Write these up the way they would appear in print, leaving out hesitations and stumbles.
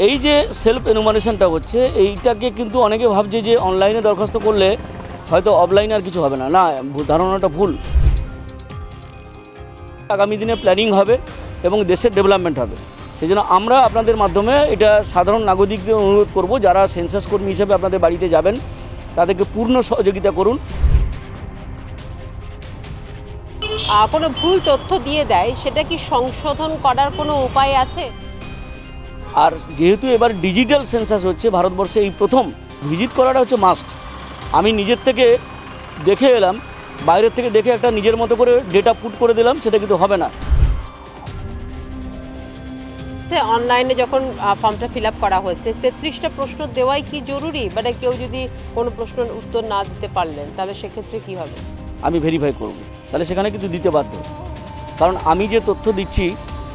এই যে সেলফ এনুমারেশনটা হচ্ছে, এইটাকে কিন্তু অনেকে ভাবছে যে অনলাইনে দরখাস্ত করলে হয়তো অফলাইনে আর কিছু হবে না। না, ধারণাটা ভুল। আগামী দিনে প্ল্যানিং হবে এবং দেশের ডেভেলপমেন্ট হবে। সেই জন্য আমরা আপনাদের মাধ্যমে এটা সাধারণ নাগরিকদের অনুরোধ করব, যারা সেন্সাস কর্মী হিসেবে আপনাদের বাড়িতে যাবেন তাদেরকে পূর্ণ সহযোগিতা করুন। কোনো ভুল তথ্য দিয়ে দেয়, সেটা কি সংশোধন করার কোনো উপায় আছে? আর যেহেতু এবার ডিজিটাল সেন্সাস হচ্ছে ভারতবর্ষে, এই প্রথম ভিজিট করাটা হচ্ছে মাস্ট। আমি নিজের থেকে দেখে এলাম, বাইরের থেকে দেখে একটা নিজের মতো করে ডেটা পুট করে দিলাম, সেটা কিন্তু হবে না। অনলাইনে যখন ফর্মটা ফিল আপ করা হয়েছে, 33টা প্রশ্ন দেওয়াই কি জরুরি? মানে কেউ যদি কোনো প্রশ্নের উত্তর না দিতে পারলেন, তাহলে সেক্ষেত্রে কী হবে? আমি ভেরিফাই করব, তাহলে সেখানে কিন্তু দিতে বাধ্য। কারণ আমি যে তথ্য দিচ্ছি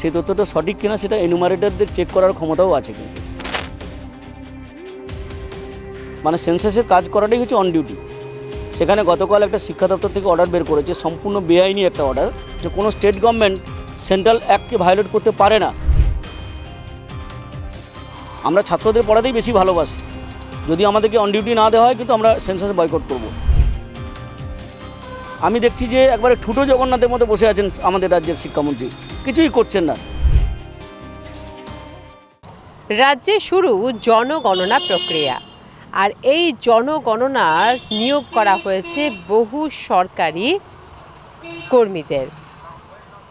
সেই তথ্যটা সঠিক কিনা সেটা এনুমারেটরদের চেক করার ক্ষমতাও আছে। কিন্তু মানে সেন্সাসের কাজ করাটাই হচ্ছে অন ডিউটি। সেখানে গতকাল একটা শিক্ষা দপ্তর থেকে অর্ডার বের করেছে, সম্পূর্ণ বেআইনি একটা অর্ডার, যে কোনো স্টেট গভর্নমেন্ট সেন্ট্রাল অ্যাক্টকে ভায়োলেট করতে পারে না। আমরা ছাত্রদের পড়াতেই বেশি ভালোবাসি, যদি আমাদেরকে অন ডিউটি না দেওয়া হয় কিন্তু আমরা সেন্সাস বয়কট করব। আমি দেখছি যে একবারে ঠুটো জগন্নাথের মতো বসে আছেন আমাদের রাজ্যের শিক্ষামন্ত্রী, কিছুই করছেন না। রাজ্যে শুরু জনগণনা প্রক্রিয়া, আর এই জনগণনার নিয়োগ করা হয়েছে বহু সরকারি কর্মীদের।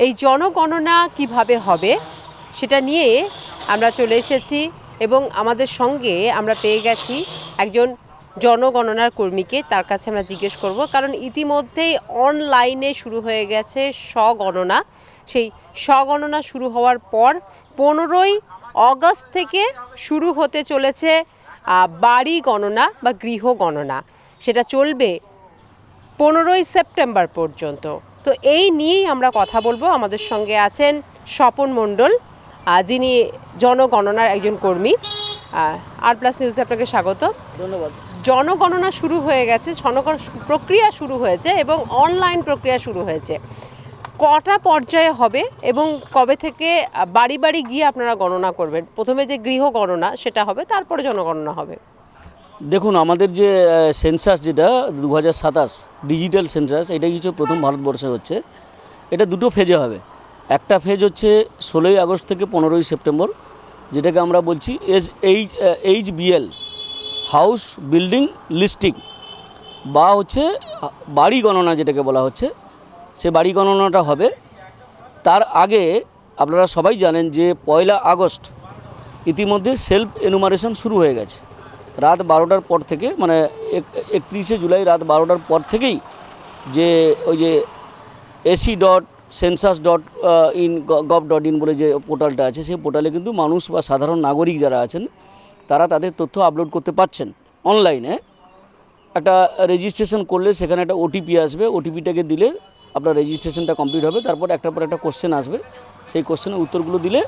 এই জনগণনা কিভাবে হবে সেটা নিয়ে আমরা চলে এসেছি এবং আমাদের সঙ্গে আমরা পেয়ে গেছি একজন জনগণনার কর্মীকে। তার কাছে আমরা জিজ্ঞেস করব, কারণ ইতিমধ্যেই অনলাইনে শুরু হয়ে গেছে স্বগণনা। সেই স্বগণনা শুরু হওয়ার পর 15ই অগস্ট থেকে শুরু হতে চলেছে বাড়ি গণনা বা গৃহ গণনা। সেটা চলবে 15ই সেপ্টেম্বর পর্যন্ত। তো এই নিয়েই আমরা কথা বলবো। আমাদের সঙ্গে আছেন স্বপন মণ্ডল, যিনি জনগণনার একজন কর্মী। আর+ নিউজে আপনাকে স্বাগত। ধন্যবাদ। জনগণনা শুরু হয়ে গেছে, প্রক্রিয়া শুরু হয়েছে এবং অনলাইন প্রক্রিয়া শুরু হয়েছে। কটা পর্যায়ে হবে এবং কবে থেকে বাড়ি বাড়ি গিয়ে আপনারা গণনা করবেন? প্রথমে যে গৃহ গণনা সেটা হবে, তারপরে জনগণনা হবে। দেখুন, আমাদের যে সেন্সাস যেটা 2027 ডিজিটাল সেন্সাস, এটাই কিছু প্রথম ভারতবর্ষে হচ্ছে। এটা দুটো ফেজে হবে। একটা ফেজ হচ্ছে 16ই আগস্ট থেকে 15ই সেপ্টেম্বর, যেটাকে আমরা বলছি HBL, হাউস বিল্ডিং লিস্টিং, বা হচ্ছে বাড়ি গণনা যেটাকে বলা হচ্ছে, সে বাড়ি গণনাটা হবে। তার আগে আপনারা সবাই জানেন যে 1 আগস্ট ইতিমধ্যে সেলফ এনুমারেশন শুরু হয়ে গেছে। রাত 12টার পর থেকে, মানে 31শে জুলাই রাত 12টার পর থেকেই যে ওই যে ac.census.in.gov.in বলে যে পোর্টালটা আছে, সেই পোর্টালে কিন্তু মানুষ বা সাধারণ নাগরিক যারা আছেন তারা তাদের তথ্য আপলোড করতে পারছেন অনলাইনে। একটা রেজিস্ট্রেশন করলে সেখানে একটা ওটিপি আসবে, ওটিপিটাকে দিলে আপনার রেজিস্ট্রেশনটা কমপ্লিট হবে। তারপর একটার পর একটা কোশ্চেন আসবে, সেই কোশ্চেনের উত্তরগুলো দিলে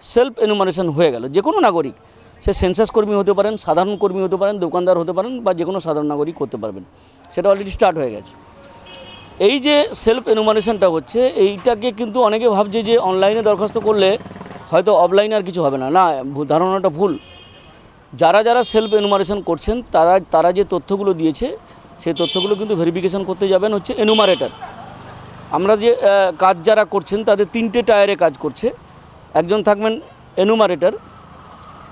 সেলফ এনুমারেশন হয়ে গেল। যে কোনো নাগরিক, সে সেন্সাস কর্মী হতে পারেন, সাধারণ কর্মী হতে পারেন, দোকানদার হতে পারেন, বা যে কোনো সাধারণ নাগরিক করতে পারবেন। সেটা অলরেডি স্টার্ট হয়ে গেছে। এই যে সেলফ এনুমারেশনটা হচ্ছে, এইটাকে কিন্তু অনেকে ভাবছে যে অনলাইনে দরখাস্ত করলে হয়তো অফলাইনে আর কিছু হবে না। না, ধারণাটা ভুল। যারা যারা সেলফ এনুমারেশন করছেন তারা যে তথ্যগুলো দিয়েছে সেই তথ্যগুলো কিন্তু ভেরিফিকেশন করতে যাবেন হচ্ছে এনুমারেটর। আমরা যে কাজ যারা করছেন তাদের 3টে টায়ারে কাজ করছে। একজন থাকবেন এনুমারেটর,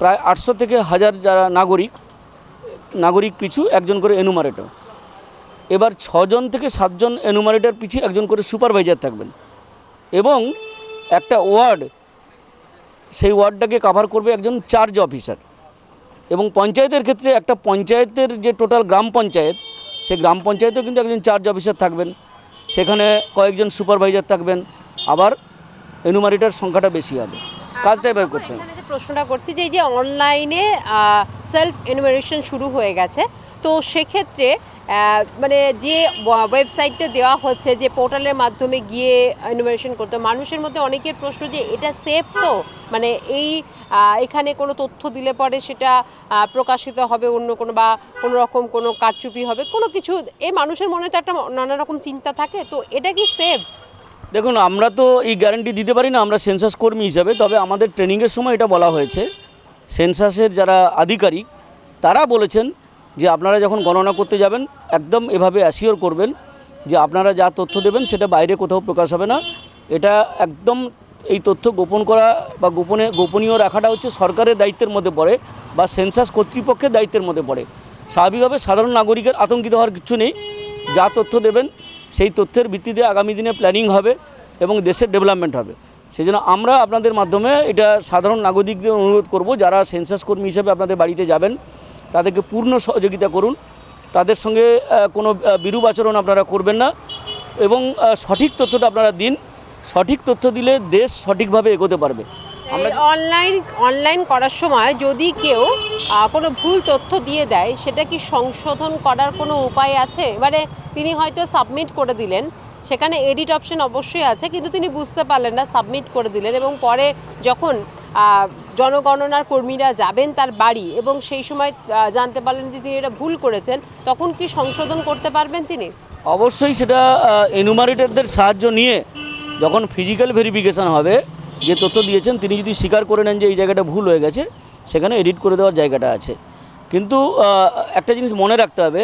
প্রায় 800 থেকে 1000 যারা নাগরিক পিছু একজন করে এনুমারেটর। এবার 6 জন থেকে 7 জন এনুমারেটর পিছু একজন করে সুপারভাইজার থাকবেন, এবং একটা ওয়ার্ড, সেই ওয়ার্ডটাকে কভার করবে একজন চার্জ অফিসার। এবং পঞ্চায়েতের ক্ষেত্রে একটা পঞ্চায়েতের যে টোটাল গ্রাম পঞ্চায়েত, সেই গ্রাম পঞ্চায়েতেও কিন্তু একজন চার্জ অফিসার থাকবেন, সেখানে কয়েকজন সুপারভাইজার থাকবেন। আবার এনুমারেটর সংখ্যাটা বেশি হবে। কাজটা এভাবে করছেন। এখানে যে প্রশ্নটা করছি যে এই যে অনলাইনে সেলফ এনুমারেশন শুরু হয়ে গেছে, তো সেক্ষেত্রে মানে যে ওয়েবসাইটটা দেওয়া হচ্ছে, যে পোর্টালের মাধ্যমে গিয়ে এনুমারেশন করতে, মানুষের মধ্যে অনেকের প্রশ্ন যে এটা সেফ তো, মানে এখানে কোনো তথ্য দিলে পরে সেটা প্রকাশিত হবে অন্য কোনো, বা কোনো রকম কোনো কারচুপি হবে কোনো কিছু, এই মানুষের মনে তো একটা নানা রকম চিন্তা থাকে, তো এটা কি সেফ? দেখুন, আমরা তো এই গ্যারান্টি দিতে পারি না, আমরা সেন্সাস কর্মী হিসাবে। তবে আমাদের ট্রেনিংয়ের সময় এটা বলা হয়েছে সেন্সাসের যারা আধিকারিক তারা বলেছেন যে আপনারা যখন গণনা করতে যাবেন একদম এভাবে অ্যাসিওর করবেন যে আপনারা যা তথ্য দেবেন সেটা বাইরে কোথাও প্রকাশ হবে না। এটা একদম এই তথ্য গোপন করা বা গোপনীয় রাখাটা হচ্ছে সরকারের দায়িত্বের মধ্যে পড়ে বা সেন্সাস কর্তৃপক্ষের দায়িত্বের মধ্যে পড়ে। স্বাভাবিকভাবে সাধারণ নাগরিকের আতঙ্কিত হওয়ার কিছু নেই। যা তথ্য দেবেন সেই তথ্যের ভিত্তিতে আগামী দিনে প্ল্যানিং হবে এবং দেশের ডেভেলপমেন্ট হবে। সেজন্য আমরা আপনাদের মাধ্যমে এটা সাধারণ নাগরিকদের অনুরোধ করব, যারা সেন্সাস কর্মী হিসেবে আপনাদের বাড়িতে যাবেন তাদেরকে পূর্ণ সহযোগিতা করুন। তাদের সঙ্গে কোনো বিরূপ আচরণ আপনারা করবেন না এবং সঠিক তথ্যটা আপনারা দিন। সঠিক তথ্য দিলে দেশ সঠিকভাবে এগোতে পারবে। অনলাইন করার সময় যদি কেউ কোনো ভুল তথ্য দিয়ে দেয়, সেটা কি সংশোধন করার কোনো উপায় আছে? এবারে তিনি হয়তো সাবমিট করে দিলেন, সেখানে এডিট অপশন অবশ্যই আছে, কিন্তু তিনি বুঝতে পারলেন না, সাবমিট করে দিলেন এবং পরে যখন জনগণনার কর্মীরা যাবেন তার বাড়ি এবং সেই সময় জানতে পারলেন যে তিনি এটা ভুল করেছেন, তখন কি সংশোধন করতে পারবেন তিনি? অবশ্যই সেটা এনুমারেটরদের সাহায্য নিয়ে যখন ফিজিক্যাল ভেরিফিকেশান হবে, যে তথ্য দিয়েছেন তিনি যদি স্বীকার করে নেন যে এই জায়গাটা ভুল হয়ে গেছে, সেখানে এডিট করে দেওয়ার জায়গাটা আছে। কিন্তু একটা জিনিস মনে রাখতে হবে,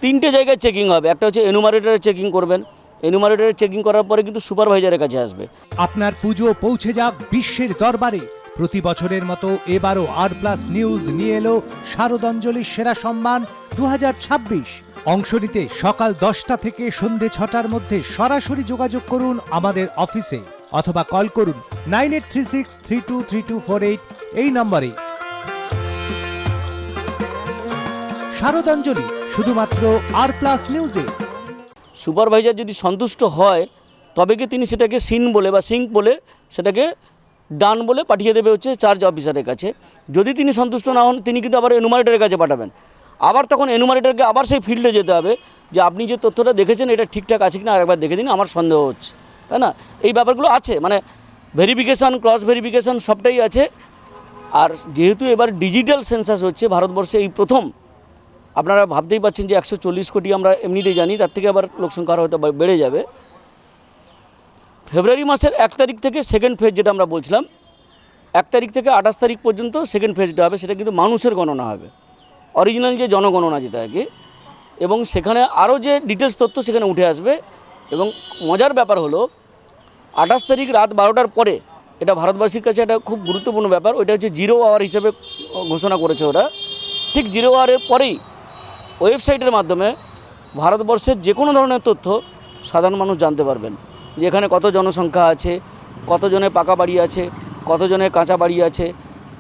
3টে জায়গায় চেকিং হবে। একটা হচ্ছে এনুমারেটরের চেকিং করবেন, এনুমারেটরের চেকিং করার পরে কিন্তু সুপারভাইজারের কাছে আসবে। আপনার পুজো পৌঁছে যাক বিশ্বের দরবারে। প্রতি বছরের মতো এবারও আর+ নিউজ নিয়ে এলো শারদাঞ্জলির সেরা সম্মান 2026। অংশ নিতে সকাল 10টা থেকে সন্ধে 6টার মধ্যে সরাসরি যোগাযোগ করুন আমাদের অফিসে অথবা কল করুন 9836323248 এই নম্বরে। শারদাঞ্জলি শুধুমাত্র আর+ নিউজে। সুপারভাইজার যদি সন্তুষ্ট হয় তবে কি তিনি সেটাকে সিন বলে বা সিঙ্ক বলে সেটাকে ডান বলে পাঠিয়ে দেবে হচ্ছে চার্জ অফিসারের কাছে। যদি তিনি সন্তুষ্ট না হন, তিনি কিন্তু আবার এনুমারেটরের কাছে পাঠাবেন। আবার তখন এনুমারেটরকে আবার সেই ফিল্ডে যেতে হবে যে আপনি যে তথ্যটা দেখেছেন এটা ঠিকঠাক আছে কিনা আরেকবার দেখে দিন, আমার সন্দেহ হচ্ছে, তাই না? এই ব্যাপারগুলো আছে, মানে ভেরিফিকেশান, ক্রস ভেরিফিকেশান সবটাই আছে। আর যেহেতু এবার ডিজিটাল সেন্সাস হচ্ছে ভারতবর্ষে এই প্রথম, আপনারা ভাবতেই পাচ্ছেন যে 140 কোটি আমরা এমনিতেই জানি, তার থেকে আবার লোকসংখ্যা হয়তো বেড়ে যাবে। ফেব্রুয়ারি মাসের 1 তারিখ থেকে সেকেন্ড ফেজ, যেটা আমরা বলছিলাম 1 তারিখ থেকে 28 তারিখ পর্যন্ত সেকেন্ড ফেজটা হবে, সেটা কিন্তু মানুষের গণনা হবে, অরিজিনাল যে জনগণনা যেটা আর কি। এবং সেখানে আরও যে ডিটেলস তথ্য সেখানে উঠে আসবে। এবং মজার ব্যাপার হলো 28 তারিখ রাত 12টার পরে, এটা ভারতবাসীর কাছে একটা খুব গুরুত্বপূর্ণ ব্যাপার, ওইটা হচ্ছে 0 আওয়ার হিসেবে ঘোষণা করেছে ওরা। ঠিক 0 আওয়ারের পরেই ওয়েবসাইটের মাধ্যমে ভারতবর্ষের যে কোনো ধরনের তথ্য সাধারণ মানুষ জানতে পারবেন, যে এখানে কত জনসংখ্যা আছে, কতজনের পাকা বাড়ি আছে, কতজনের কাঁচা বাড়ি আছে,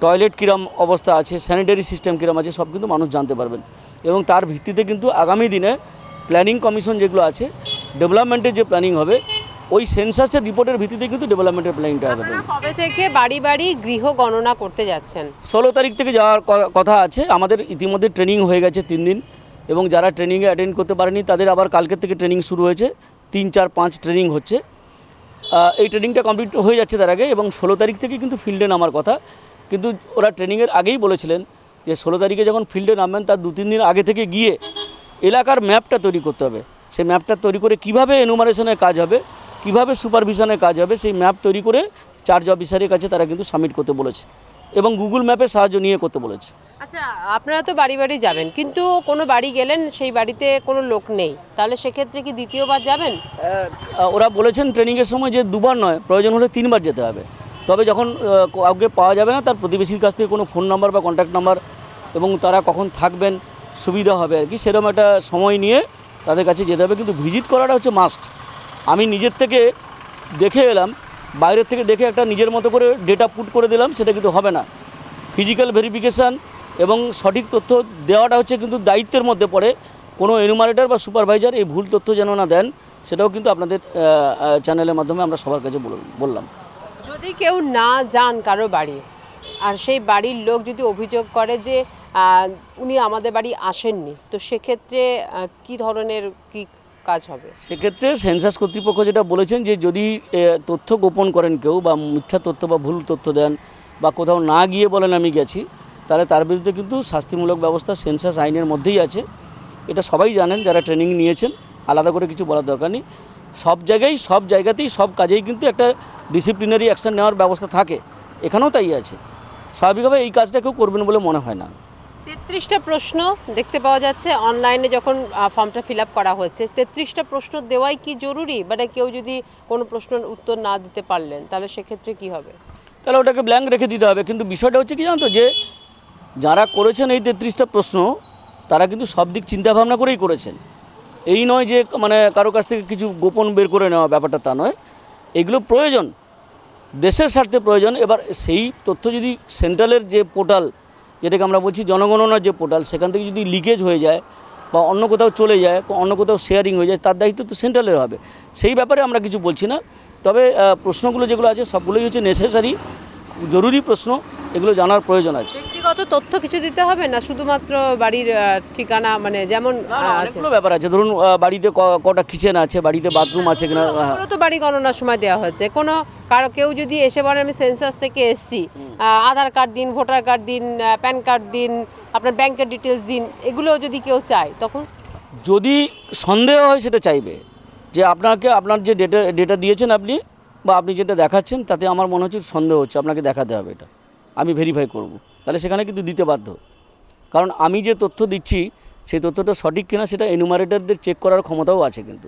টয়লেট কীরম অবস্থা আছে, স্যানিটারি সিস্টেম কীরম আছে, সব কিন্তু মানুষ জানতে পারবেন। এবং তার ভিত্তিতে কিন্তু আগামী দিনে প্ল্যানিং কমিশন যেগুলো আছে, ডেভেলপমেন্টের যে প্ল্যানিং হবে, ওই সেন্সাসের রিপোর্টের ভিত্তিতে কিন্তু ডেভেলপমেন্টের প্ল্যানিংটা হবে। কবে থেকে বাড়ি বাড়ি গৃহ গণনা করতে যাচ্ছেন? 16 তারিখ থেকে যাওয়ার কথা আছে। আমাদের ইতিমধ্যে ট্রেনিং হয়ে গেছে 3 দিন, এবং যারা ট্রেনিংয়ে অ্যাটেন্ড করতে পারেনি তাদের আবার কালকের থেকে ট্রেনিং শুরু হয়েছে। 3, 4, 5 ট্রেনিং হচ্ছে। এই ট্রেনিংটা কমপ্লিট হয়ে যাচ্ছে তার আগে, এবং 16 তারিখ থেকে কিন্তু ফিল্ডে নামার কথা। কিন্তু ওরা ট্রেনিংয়ের আগেই বলেছিলেন যে 16 তারিখে যখন ফিল্ডে নামবেন তার 2-3 দিন আগে থেকে গিয়ে এলাকার ম্যাপটা তৈরি করতে হবে। সেই ম্যাপটা তৈরি করে কিভাবে এনুমারেশনের কাজ হবে, কিভাবে সুপারভিশনের কাজ হবে, সেই ম্যাপ তৈরি করে চার্জ অফিসারের কাছে তারা কিন্তু সাবমিট করতে বলেছে, এবং গুগল ম্যাপের সাহায্য নিয়ে করতে বলেছে। আচ্ছা, আপনারা তো বাড়ি বাড়ি যাবেন, কিন্তু কোনো বাড়ি গেলেন সেই বাড়িতে কোনো লোক নেই, তাহলে সেক্ষেত্রে কি দ্বিতীয়বার যাবেন? ওরা বলেছেন ট্রেনিংয়ের সময় যে 2বার নয়, প্রয়োজন হলে 3বার যেতে হবে। তবে যখন কাউকে পাওয়া যাবে না, তার প্রতিবেশীর কাছ থেকে কোনো ফোন নাম্বার বা কন্ট্যাক্ট নাম্বার এবং তারা কখন থাকবেন সুবিধা হবে আর কি, সেরকম একটা সময় নিয়ে তাদের কাছে যেতে হবে। কিন্তু ভিজিট করাটা হচ্ছে মাস্ট। আমি নিজের থেকে দেখে এলাম, বাইরের থেকে দেখে একটা নিজের মতো করে ডেটা পুট করে দিলাম, সেটা কিন্তু হবে না। ফিজিক্যাল ভেরিফিকেশান এবং সঠিক তথ্য দেওয়াটা হচ্ছে কিন্তু দায়িত্বের মধ্যে পড়ে। কোনো এনুমারেটর বা সুপারভাইজার এই ভুল তথ্য যেন না দেন, সেটাও কিন্তু আপনাদের চ্যানেলের মাধ্যমে আমরা সবার কাছে বললাম। যদি কেউ না যান কারো বাড়ি, আর সেই বাড়ির লোক যদি অভিযোগ করে যে উনি আমাদের বাড়ি আসেননি, তো সেক্ষেত্রে কি ধরনের কি কাজ হবে? সেক্ষেত্রে সেন্সাস কর্তৃপক্ষ যেটা বলেছেন যে যদি তথ্য গোপন করেন কেউ, বা মিথ্যা তথ্য বা ভুল তথ্য দেন, বা কোথাও না গিয়ে বলেন আমি গেছি, তাহলে তার বিরুদ্ধে কিন্তু শাস্তিমূলক ব্যবস্থা সেন্সাস আইনের মধ্যেই আছে। এটা সবাই জানেন যারা ট্রেনিং নিয়েছেন, আলাদা করে কিছু বলার দরকার নেই। সব জায়গাতেই সব কাজেই কিন্তু একটা ডিসিপ্লিনারি অ্যাকশন নেওয়ার ব্যবস্থা থাকে, এখানেও তাই আছে। স্বাভাবিকভাবে এই কাজটা কেউ করবেন বলে মনে হয় না। 33টা প্রশ্ন দেখতে পাওয়া যাচ্ছে অনলাইনে যখন ফর্মটা ফিল আপ করা হচ্ছে। 33টা প্রশ্ন দেওয়াই কি জরুরি, মানে কেউ যদি কোনো প্রশ্নের উত্তর না দিতে পারলেন তাহলে সেক্ষেত্রে কি হবে? তাহলে ওটাকে ব্ল্যাঙ্ক রেখে দিতে হবে। কিন্তু বিষয়টা হচ্ছে কি জানো তো, যে যারা করেছেন এই 33টা প্রশ্ন তারা কিন্তু সব দিক চিন্তাভাবনা করেই করেছেন। এই নয় যে মানে কারো কাছ থেকে কিছু গোপন বের করে নেওয়া, ব্যাপারটা তা নয়। এগুলো প্রয়োজন, দেশের স্বার্থে প্রয়োজন। এবার সেই তথ্য যদি সেন্ট্রালের যে পোর্টাল, যেটাকে আমরা বলছি জনগণনার যে পোর্টাল, সেখান থেকে যদি লিকেজ হয়ে যায় বা অন্য কোথাও চলে যায়, অন্য কোথাও শেয়ারিং হয়ে যায়, তার দায়িত্ব তো সেন্ট্রালের হবে। সেই ব্যাপারে আমরা কিছু বলছি না। তবে প্রশ্নগুলো যেগুলো আছে সবগুলোই হচ্ছে নেসেসারি, জরুরি প্রশ্ন, এগুলো জানার প্রয়োজন আছে। ব্যক্তিগত তথ্য কিছু দিতে হবে না, শুধুমাত্র বাড়ির ঠিকানা, মানে যেমন আছে অনেকগুলো ব্যাপার আছে। ধরুন বাড়িতে কটা কিচেন আছে, বাড়িতে বাথরুম আছে কিনা। ওগুলো তো বাড়ি গণনার সময় দেওয়া হচ্ছে। কোনো কেউ যদি এসে বলে আমি সেন্সাস থেকে এসেছি, আধার কার্ড দিন, ভোটার কার্ড দিন, প্যান কার্ড দিন, আপনার ব্যাংকের ডিটেলস দিন, এগুলো যদি কেউ চায় তখন? যদি সন্দেহ হয় সেটা চাইবে, যে আপনার যে ডেটা দিয়েছেন আপনি বা আপনি যেটা দেখাচ্ছেন তাতে আমার মনে হচ্ছে সন্দেহ হচ্ছে, আপনাকে দেখাতে হবে, এটা আমি ভেরিফাই করব। তাহলে সেখানে কিন্তু দিতে বাধ্য, কারণ আমি যে তথ্য দিচ্ছি সেই তথ্যটা সঠিক কিনা সেটা এনুমারেটরদের চেক করার ক্ষমতাও আছে। কিন্তু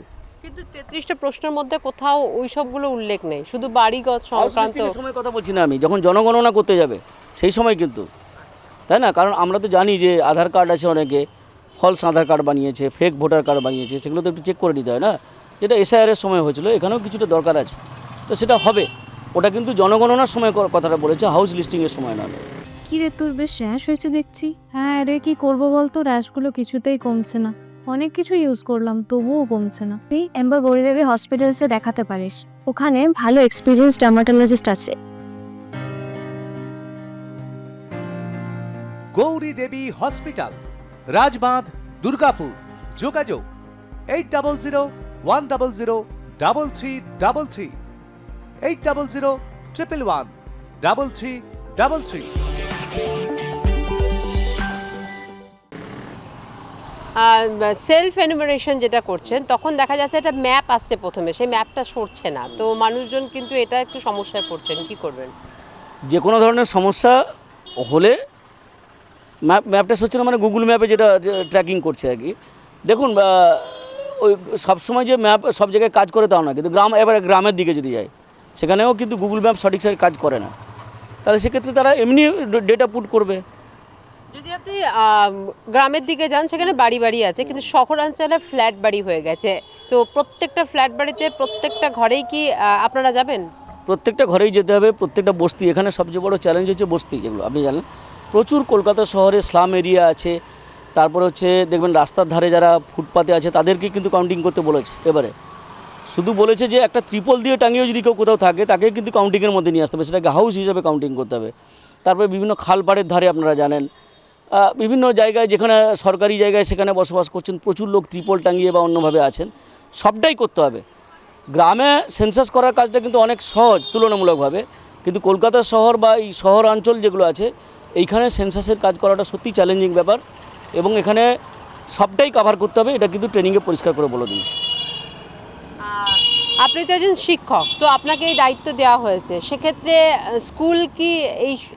33টা প্রশ্নের মধ্যে কোথাও ওই সবগুলো উল্লেখ নেই, শুধু বাড়িগত সংক্রান্ত। সময় কথা বলছি না আমি, যখন জনগণনা করতে যাবে সেই সময় কিন্তু, তাই না? কারণ আমরা তো জানি যে আধার কার্ড আছে, অনেকে ফলস আধার কার্ড বানিয়েছে, ফেক ভোটার কার্ড বানিয়েছে, সেগুলো তো একটু চেক করে নিতে হয় না? যেটা এসআইআরের সময় হয়েছিল, এখানেও কিছুটা দরকার আছে, তো সেটা হবে। ওটা কিন্তু জনগণনার সময় কথাটা বলেছে, হাউস লিস্টিংয়ের সময় না। কি রে, তোর বেশ র্যাশ হয়েছে দেখছি। হ্যাঁ রে, কি করবো বলতো, র্যাশগুলো কিছুতেই কমছে না। অনেক কিছু ইউজ করলাম তবুও কমছে না। তুই এম্বার গৌরীদেবী হসপিটালসে দেখাতে পারিস, ওখানে ভালো এক্সপিরিয়েন্স ডার্মাটোলজিস্ট আছে। গৌরী দেবী হসপিটাল, রাজবাঁধ, দুর্গাপুর। যোগাযোগ 8001003333, 8001113333। সেলফ এনুমারেশন যেটা করছেন তখন দেখা যাচ্ছে একটা ম্যাপ আসছে প্রথমে, সেই ম্যাপটা সরছে না, তো মানুষজন কিন্তু এটা একটু সমস্যায় পড়ছেন, কি করবেন? যে কোনো ধরনের সমস্যা হলে ম্যাপটা হচ্ছে না, মানে গুগল ম্যাপে যেটা ট্র্যাকিং করছে আর কি। দেখুন ওই সবসময় যে ম্যাপ সব জায়গায় কাজ করে তাও না, কিন্তু এবার গ্রামের দিকে যদি যায় সেখানেও কিন্তু গুগল ম্যাপ সঠিক কাজ করে না। তাহলে সেক্ষেত্রে তারা এমনি ডেটা পুট করবে। যদি আপনি গ্রামের দিকে যান সেখানে বাড়ি বাড়ি আছে, কিন্তু শহরাঞ্চলে ফ্ল্যাট বাড়ি হয়ে গেছে, তো প্রত্যেকটা ফ্ল্যাট বাড়িতে প্রত্যেকটা ঘরেই কি আপনারা যাবেন? প্রত্যেকটা ঘরেই যেতে হবে, প্রত্যেকটা বস্তি। এখানে সবচেয়ে বড় চ্যালেঞ্জ হচ্ছে বস্তি, যেগুলো আপনি জানেন প্রচুর কলকাতা শহরে স্লাম এরিয়া আছে। তারপর হচ্ছে দেখবেন রাস্তার ধারে যারা ফুটপাতে আছে তাদেরকে কিন্তু কাউন্টিং করতে বলেছে। এবারে শুধু বলেছে যে একটা ত্রিপল দিয়ে টাঙিয়েও যদি কেউ কোথাও থাকে তাকে কিন্তু কাউন্টিংয়ের মধ্যে নিয়ে আসতে হবে, সেটাকে হাউস হিসাবে কাউন্টিং করতে হবে। তারপরে বিভিন্ন খালপাড়ের ধারে আপনারা জানেন বিভিন্ন জায়গায় যেখানে সরকারি জায়গায় সেখানে বসবাস করছেন প্রচুর লোক ত্রিপল টাঙিয়ে বা অন্যভাবে আছেন, সবটাই করতে হবে। গ্রামে সেন্সাস করার কাজটা কিন্তু অনেক সহজ তুলনামূলকভাবে, কিন্তু কলকাতা শহর বা এই শহরাঞ্চল যেগুলো আছে এইখানে সেন্সাসের কাজ করাটা সত্যি চ্যালেঞ্জিং ব্যাপার, এবং এখানে সবটাই কভার করতে হবে, এটা কিন্তু ট্রেনিংয়ে পরিষ্কার করে বলে দিয়েছে। আপনি তো একজন শিক্ষক, তো আপনাকে এই দায়িত্ব দেওয়া হয়েছে, সেক্ষেত্রে স্কুল কি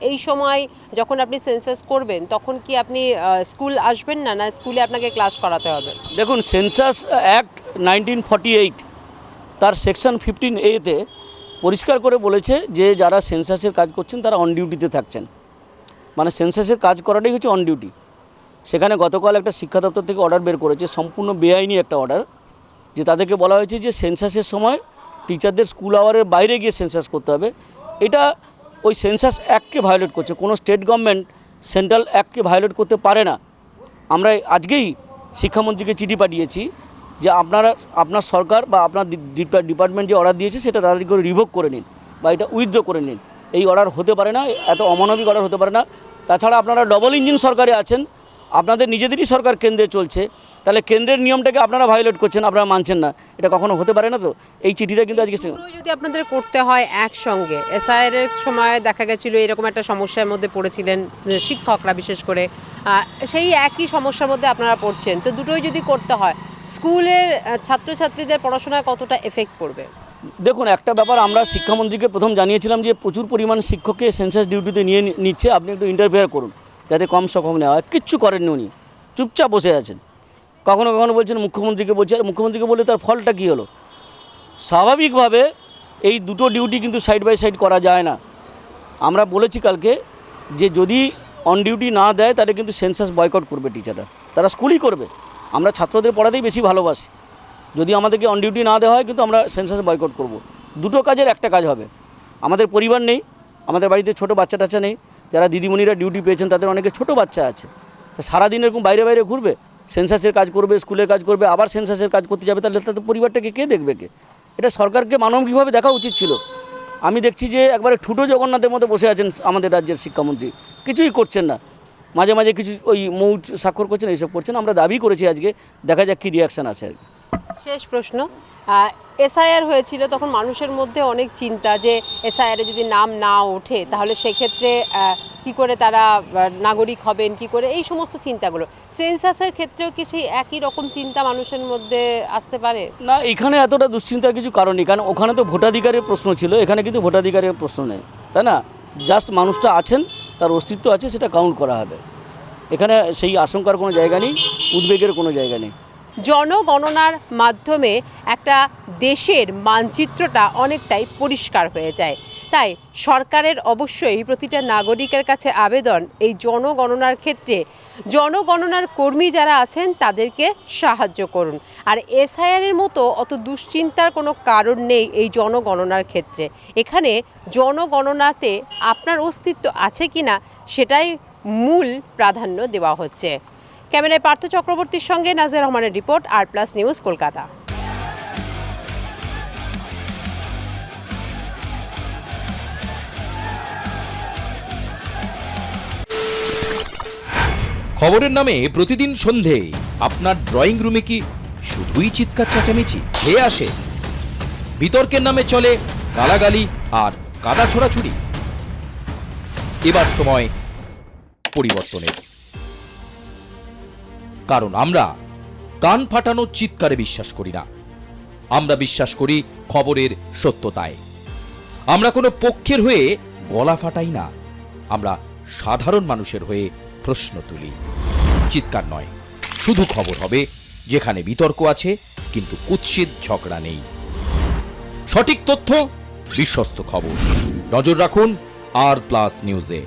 এই সময় যখন আপনি সেন্সাস করবেন তখন কি আপনি স্কুল আসবেন না, না স্কুলে আপনাকে ক্লাস করাতে হবে? দেখুন, সেন্সাস অ্যাক্ট 1948 তার সেকশন 15A-তে পরিষ্কার করে বলেছে যে যারা সেন্সাসের কাজ করছেন তারা অন ডিউটিতে থাকছেন, মানে সেন্সাসের কাজ করাটাই হচ্ছে অন ডিউটি। সেখানে গতকাল একটা শিক্ষা দপ্তর থেকে অর্ডার বের করেছে, সম্পূর্ণ বেআইনি একটা অর্ডার, যে তাদেরকে বলা হয়েছে যে সেন্সাসের সময় টিচারদের স্কুল আওয়ারের বাইরে গিয়ে সেন্সাস করতে হবে। এটা ওই সেন্সাস অ্যাক্টকে ভায়োলেট করছে। কোনো স্টেট গভর্নমেন্ট সেন্ট্রাল অ্যাক্টকে ভায়োলেট করতে পারে না। আমরা আজকেই শিক্ষামন্ত্রীকে চিঠি পাঠিয়েছি যে আপনার সরকার বা আপনার ডিপার্টমেন্ট যে অর্ডার দিয়েছে সেটা তাড়াতাড়ি করে রিভোক করে নিন বা এটা উইথড্র করে নিন। এই অর্ডার হতে পারে না, এত অমানবিক অর্ডার হতে পারে না। তাছাড়া আপনারা ডবল ইঞ্জিন সরকারে আছেন, আপনাদের নিজেদেরই সরকার কেন্দ্রে চলছে, তাহলে কেন্দ্রের নিয়মটাকে আপনারা ভায়োলেট করছেন, আপনারা মানছেন না, এটা কখনো হতে পারে না। তো এই চিঠিটা কিন্তু আজকে যদি আপনাদের করতে হয় একসঙ্গে, এসআইআর এর সময় দেখা গেছিল এরকম একটা সমস্যার মধ্যে পড়েছিলেন শিক্ষকরা বিশেষ করে, সেই একই সমস্যার মধ্যে আপনারা পড়ছেন, তো দুটোই যদি করতে হয় স্কুলের ছাত্রছাত্রীদের পড়াশোনায় কতটা এফেক্ট পড়বে? দেখুন, একটা ব্যাপার আমরা শিক্ষামন্ত্রীকে প্রথম জানিয়েছিলাম যে প্রচুর পরিমাণ শিক্ষককে সেন্সাস ডিউটিতে নিয়ে নিচ্ছে, আপনি একটু ইন্টারফেয়ার করুন যাতে কম সংখ্যক নেওয়া হয়। কিচ্ছু করেননি উনি, চুপচাপ বসে আছেন। কখনো কখনো বলছেন মুখ্যমন্ত্রীকে বলছে, আর মুখ্যমন্ত্রীকে বলে তার ফলটা কী হলো? স্বাভাবিকভাবে এই দুটো ডিউটি কিন্তু সাইড বাই সাইড করা যায় না। আমরা বলেছি কালকে যে যদি অন ডিউটি না দেয় তাহলে কিন্তু সেন্সাস বয়কট করবে টিচাররা, তারা স্কুলই করবে। আমরা ছাত্রদের পড়াতেই বেশি ভালোবাসি, যদি আমাদেরকে অন ডিউটি না দেওয়া হয় কিন্তু আমরা সেন্সাস বয়কট করব। দুটো কাজের একটা কাজ হবে। আমাদের পরিবার নেই, আমাদের বাড়িতে ছোটো বাচ্চা টাচ্চা নেই, যারা দিদিমণিরা ডিউটি পেয়েছেন তাদের অনেকে ছোটো বাচ্চা আছে, তো সারাদিন এরকম বাইরে বাইরে ঘুরবে, সেন্সাসের কাজ করবে, স্কুলের কাজ করবে, আবার সেন্সাসের কাজ করতে যাবে, তাহলে তাদের পরিবারটাকে কে দেখবে? কে? এটা সরকারকে মানবিকভাবে দেখা উচিত ছিল। আমি দেখছি যে একবারে ঠুটো জগন্নাথের মতো বসে আছেন আমাদের রাজ্যের শিক্ষামন্ত্রী, কিছুই করছেন না। মাঝে মাঝে কিছু ওই মৌজ স্বাক্ষর করছেন, এইসব করছেন। আমরা দাবি করেছি আজকে, দেখা যাক কী রিয়াকশান আসে আর কি। শেষ প্রশ্ন, এসআইআর হয়েছিল তখন মানুষের মধ্যে অনেক চিন্তা যে এসআইআরে যদি নাম না ওঠে তাহলে সেক্ষেত্রে কি করে তারা নাগরিক হবেন, কি করে, এই সমস্ত চিন্তাগুলো। সেন্সাসের ক্ষেত্রেও কি সেই একই রকম চিন্তা মানুষের মধ্যে আসতে পারে? না, এখানে এতটা দুশ্চিন্তার কিছু কারণ নেই, কারণ ওখানে তো ভোটাধিকারের প্রশ্ন ছিল, এখানে কিন্তু ভোটাধিকারের প্রশ্ন নেই, তাই না? জাস্ট মানুষটা আছেন, তার অস্তিত্ব আছে, সেটা কাউন্ট করা হবে। এখানে সেই আশঙ্কার কোনো জায়গা নেই, উদ্বেগের কোনো জায়গা নেই। জনগণনার মাধ্যমে একটা দেশের মানচিত্রটা অনেকটাই পরিষ্কার হয়ে যায়। তাই সরকারের অবশ্যই প্রতিটা নাগরিকের কাছে আবেদন, এই জনগণনার ক্ষেত্রে জনগণনার কর্মী যারা আছেন তাদেরকে সাহায্য করুন। আর এসআইআরের মতো অত দুশ্চিন্তার কোনো কারণ নেই এই জনগণনার ক্ষেত্রে। এখানে জনগণনাতে আপনার অস্তিত্ব আছে কিনা সেটাই মূল প্রাধান্য দেওয়া হচ্ছে। ক্যামেরায় পার্থ চক্রবর্তীর সঙ্গে নাজিয়া রহমানের রিপোর্ট, আর+ নিউজ, কলকাতা। খবরের নামে প্রতিদিন সন্ধে আপনার ড্রয়িং রুমে কি শুধুই চিৎকার চেঁচামেচি হয়ে আসে? বিতর্কের নামে চলে গালাগালি আর কাদা ছোড়াছুড়ি। এবার সময় পরিবর্তনের, কারণ আমরা কান ফাটানো চিৎকারে বিশ্বাস করি না। আমরা বিশ্বাস করি খবরের সত্যতায়। আমরা কোনো পক্ষের হয়ে গলা ফাটাই না, আমরা সাধারণ মানুষের হয়ে প্রশ্ন তুলি। চিৎকার নয়, শুধু খবর হবে যেখানে বিতর্ক আছে কিন্তু কুৎসিত ঝগড়া নেই। সঠিক তথ্য, বিশ্বস্ত খবর। নজর রাখুন আর+ নিউজে।